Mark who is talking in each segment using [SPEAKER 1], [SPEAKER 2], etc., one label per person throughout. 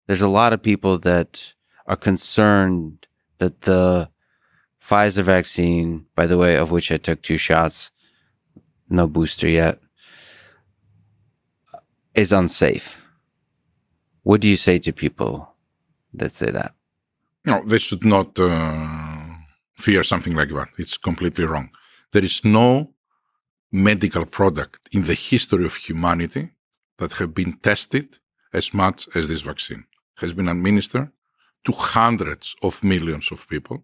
[SPEAKER 1] there's a lot of people that are concerned that the Pfizer vaccine, by the way, of which I took 2 shots, no booster yet, is unsafe. What do you say to people that say that?
[SPEAKER 2] No, they should not fear something like that. It's completely wrong. There is no medical product in the history of humanity that have been tested as much as this vaccine. It has been administered to hundreds of millions of people.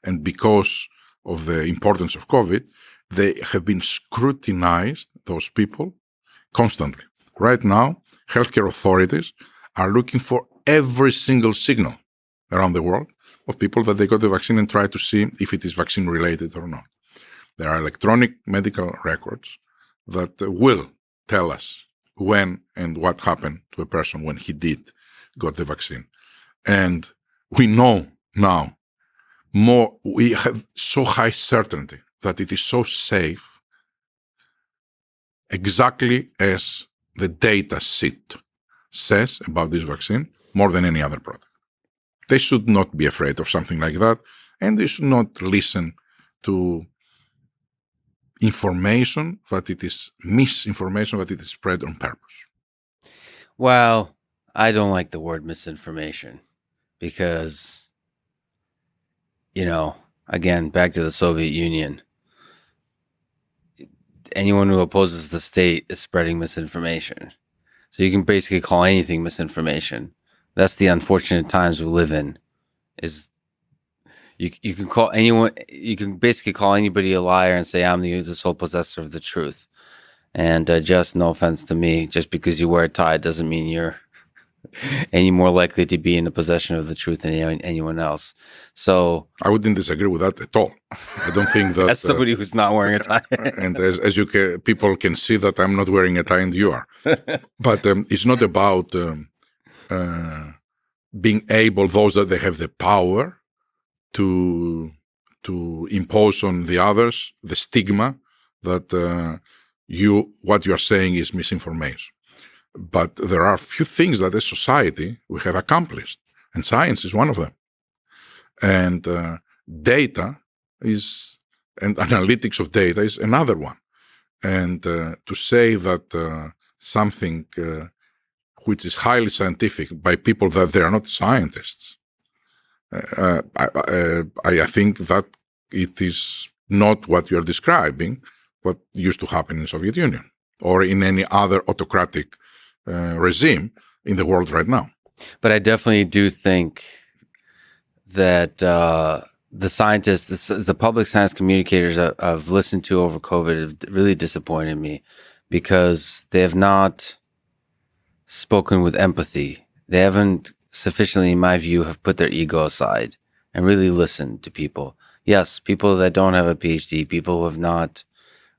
[SPEAKER 2] And because of the importance of COVID, they have been scrutinized, those people, constantly. Right now, healthcare authorities are looking for every single signal around the world of people that they got the vaccine and try to see if it is vaccine related or not. There are electronic medical records that will tell us when and what happened to a person when he did got the vaccine. And we know now more, we have so high certainty that it is so safe, exactly as the data sheet says about this vaccine, more than any other product. They should not be afraid of something like that, and they should not listen to information that it is misinformation, that it is spread on purpose.
[SPEAKER 1] Well, I don't like the word misinformation because, again, back to the Soviet Union, anyone who opposes the state is spreading misinformation. So you can basically call anything misinformation. That's the unfortunate times we live in. Is you can call anyone, you can basically call anybody a liar and say I'm the sole possessor of the truth. And just no offense to me, just because you wear a tie doesn't mean you're any more likely to be in the possession of the truth than anyone else. So
[SPEAKER 2] I wouldn't disagree with that at all. I don't think that
[SPEAKER 1] as somebody who's not wearing a tie,
[SPEAKER 2] and as you people can see that I'm not wearing a tie and you are. But it's not about being able, those that they have the power to impose on the others the stigma that what you are saying is misinformation. But there are a few things that as society we have accomplished, and science is one of them. And data is, and analytics of data is another one. And to say that something which is highly scientific by people that they are not scientists, I think that it is not what you're describing, what used to happen in Soviet Union or in any other autocratic regime in the world right now.
[SPEAKER 1] But I definitely do think that the scientists, the public science communicators I've listened to over COVID have really disappointed me because they have not spoken with empathy. They haven't sufficiently, in my view, have put their ego aside and really listened to people. Yes, people that don't have a PhD, people who have not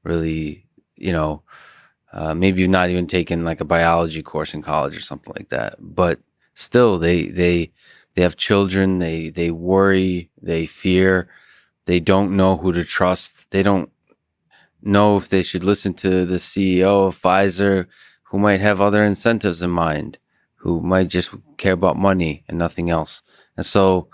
[SPEAKER 1] really, maybe you've not even taken like a biology course in college or something like that. But still, they have children. They worry. They fear. They don't know who to trust. They don't know if they should listen to the CEO of Pfizer, who might have other incentives in mind, who might just care about money and nothing else. And so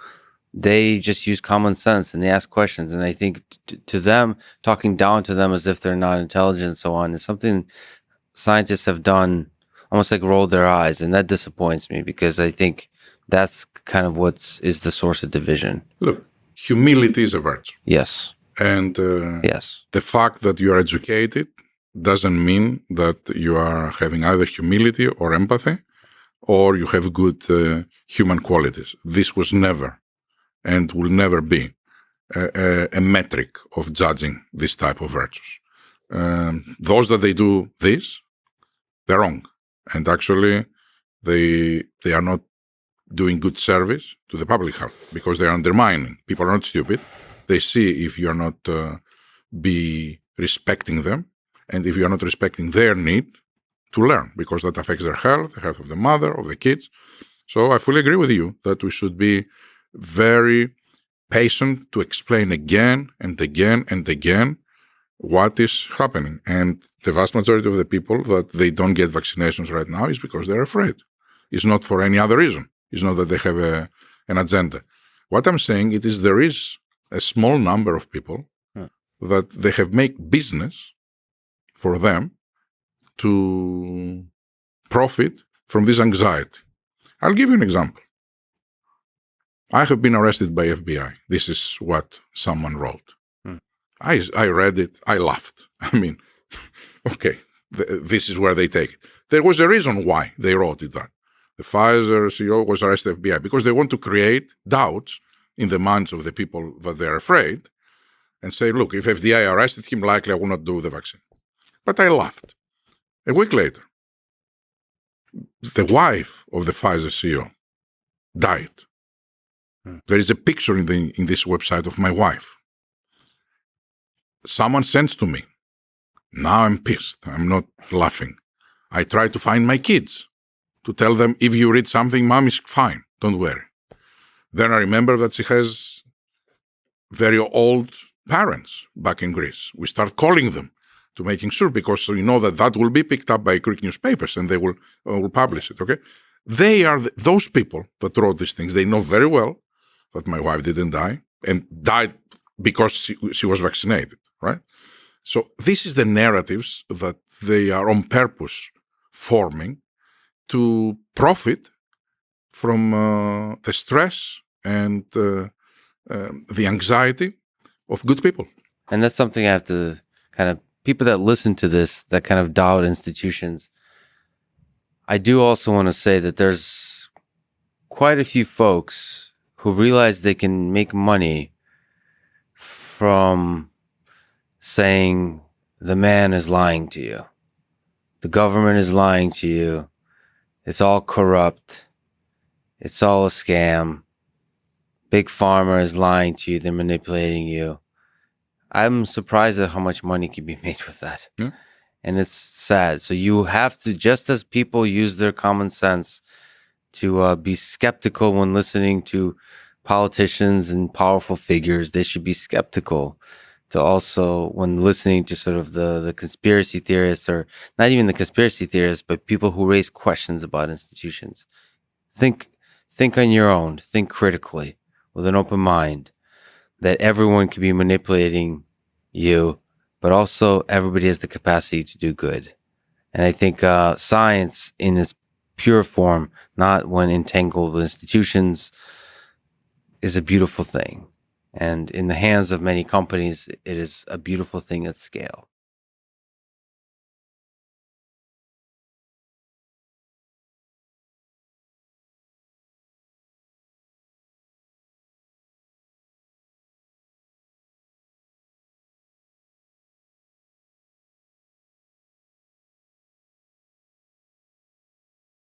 [SPEAKER 1] they just use common sense and they ask questions. And I think to them, talking down to them as if they're not intelligent and so on is something scientists have done, almost like rolled their eyes. And that disappoints me because I think that's kind of is the source of division.
[SPEAKER 2] Look, humility is a virtue.
[SPEAKER 1] Yes.
[SPEAKER 2] And
[SPEAKER 1] yes,
[SPEAKER 2] the fact that you are educated doesn't mean that you are having either humility or empathy, or you have good human qualities. This was never and will never be a metric of judging this type of virtues. Those that they do this, they're wrong. And actually, they are not doing good service to the public health because they're undermining. People are not stupid. They see if you are not be respecting them, and if you are not respecting their need to learn, because that affects their health, the health of the mother, of the kids. So I fully agree with you that we should be very patient to explain again and again and again what is happening. And the vast majority of the people that they don't get vaccinations right now is because they're afraid. It's not for any other reason. It's not that they have an agenda. What I'm saying it is there is a small number of people that they have made business for them to profit from this anxiety. I'll give you an example. I have been arrested by FBI. This is what someone wrote. I read it. I laughed. I mean, okay, this is where they take it. There was a reason why they wrote it that. The Pfizer CEO was arrested FBI because they want to create doubts in the minds of the people that they're afraid and say, look, if FDA arrested him, likely I will not do the vaccine. But I laughed. A week later, the wife of the Pfizer CEO died. There is a picture in this website of my wife. Someone sends to me. Now I'm pissed. I'm not laughing. I try to find my kids to tell them, if you read something, mom is fine. Don't worry. Then I remember that she has very old parents back in Greece. We start calling them to making sure, because you know that will be picked up by Greek newspapers and they will publish it, okay? They are those people that wrote these things. They know very well that my wife didn't die and died because she was vaccinated, right? So this is the narratives that they are on purpose forming to profit from the stress and the anxiety of good people.
[SPEAKER 1] And that's something I have to kind of, people that listen to this, that kind of doubt institutions. I do also want to say that there's quite a few folks who realize they can make money from saying the man is lying to you. The government is lying to you. It's all corrupt. It's all a scam. Big Pharma is lying to you. They're manipulating you. I'm surprised at how much money can be made with that.
[SPEAKER 2] Yeah.
[SPEAKER 1] And it's sad. So you have to, just as people use their common sense to be skeptical when listening to politicians and powerful figures, they should be skeptical to also when listening to sort of the conspiracy theorists, or not even the conspiracy theorists, but people who raise questions about institutions. Think on your own. Think critically with an open mind that everyone can be manipulating you, but also everybody has the capacity to do good. And I think science in its pure form, not when entangled with institutions, is a beautiful thing. And in the hands of many companies, it is a beautiful thing at scale.